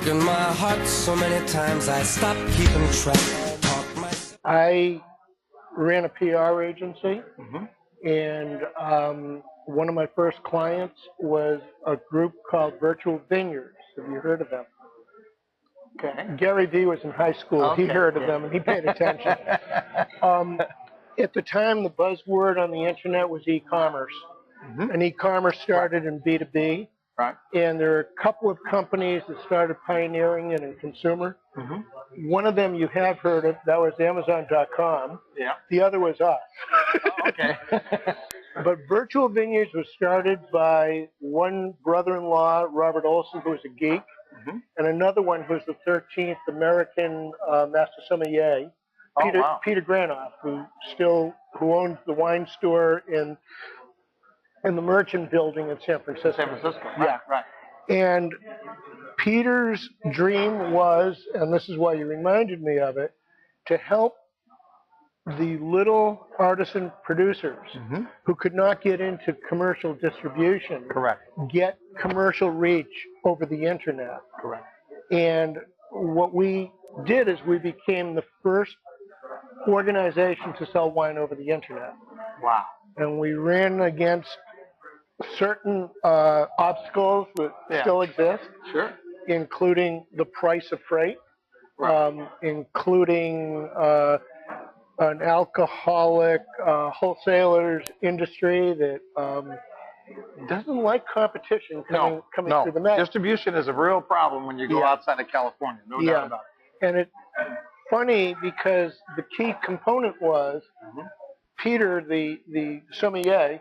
broken my heart so many times I stopped keeping track. I ran a PR agency, Mm-hmm. and one of my first clients was a group called Virtual Vineyards. Have you heard of them? Okay. Gary Vee was in high school. Okay, He heard of them and he paid attention. At the time, the buzzword on the internet was e-commerce. Mm-hmm. And e-commerce started in B2B. Right. And there are a couple of companies that started pioneering it in consumer. Mm-hmm. One of them you have heard of, that was Amazon.com. Yeah. The other was us. Oh, okay. But Virtual Vineyards was started by one brother-in-law, Robert Olson, who was a geek, Mm-hmm. and another one who was the 13th American master sommelier, Peter Granoff, who owns the wine store in the Merchant Building in San Francisco. San Francisco. Right, Yeah. Right. And Peter's dream was, and this is why you reminded me of it, to help the little artisan producers Mm-hmm. who could not get into commercial distribution, Correct. get commercial reach over the internet. Correct. And what we did is we became the first organization to sell wine over the internet. Wow. And we ran against certain obstacles that still exist, Sure. including the price of freight, Right. including an alcoholic wholesalers industry that doesn't like competition coming through the mail. Distribution is a real problem when you go outside of California, no doubt about it. And it's funny because the key component was Peter, the sommelier,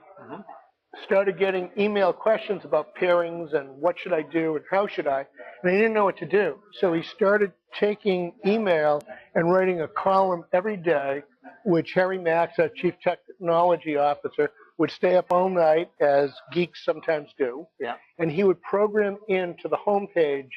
started getting email questions about pairings and what should I do and how should I, and he didn't know what to do. So he started taking email and writing a column every day, which Harry Max, our chief technology officer, would stay up all night, as geeks sometimes do, and he would program into the homepage,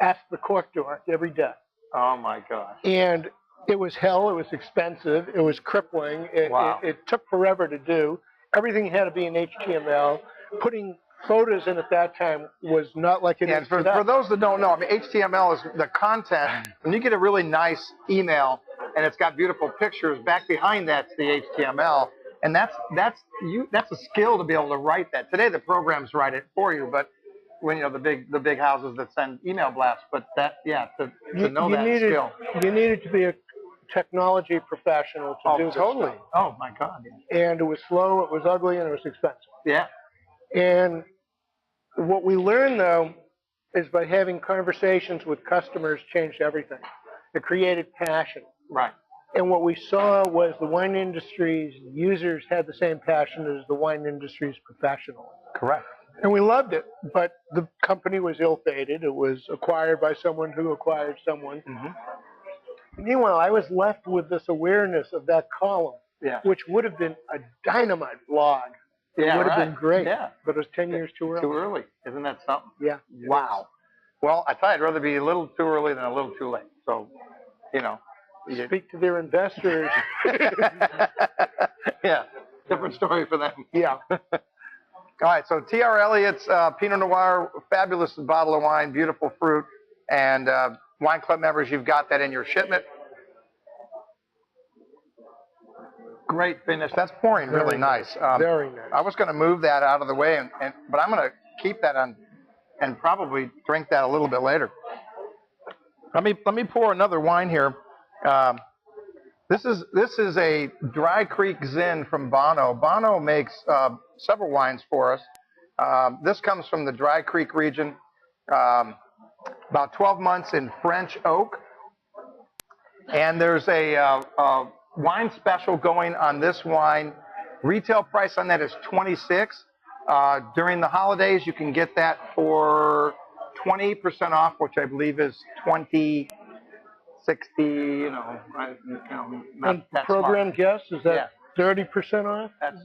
Ask the Cork Dork every day. Oh my gosh. And it was hell, it was expensive, it was crippling, it took forever to do. Everything had to be in HTML. Putting photos in at that time was not like it is today. For those that don't know, I mean, HTML is the content. When you get a really nice email and it's got beautiful pictures, back behind that's the HTML, and that's a skill to be able to write that. Today the programs write it for you, but when the big houses that send email blasts, but that to know that skill. You needed to be a technology professional to do this. Totally. Stuff. Oh my God. And it was slow, it was ugly, and it was expensive. Yeah. And what we learned though is by having conversations with customers changed everything. It created passion. Right. And what we saw was the wine industry's users had the same passion as the wine industry's professionals. Correct. And we loved it, but the company was ill-fated. It was acquired by someone who acquired someone. Meanwhile, I was left with this awareness of that column, which would have been a dynamite blog. It would have been great, but it was 10 years too early. Too early. Isn't that something? Yeah. Wow. Well, I thought I'd rather be a little too early than a little too late. So, Speak to their investors. Yeah. Different story for them. Yeah. All right. So T.R. Elliott's Pinot Noir, fabulous bottle of wine, beautiful fruit, and Wine Club members, you've got that in your shipment. Great finish. That's pouring really nice. Very nice. I was going to move that out of the way, but I'm going to keep that on and probably drink that a little bit later. Let me pour another wine here. This is a Dry Creek Zin from Bono. Bono makes several wines for us. This comes from the Dry Creek region. About 12 months in French oak. And there's a wine special going on this wine. Retail price on that is $26. During the holidays, you can get that for 20% off, which I believe is $20, $60, And program guest, is that 30% off? That's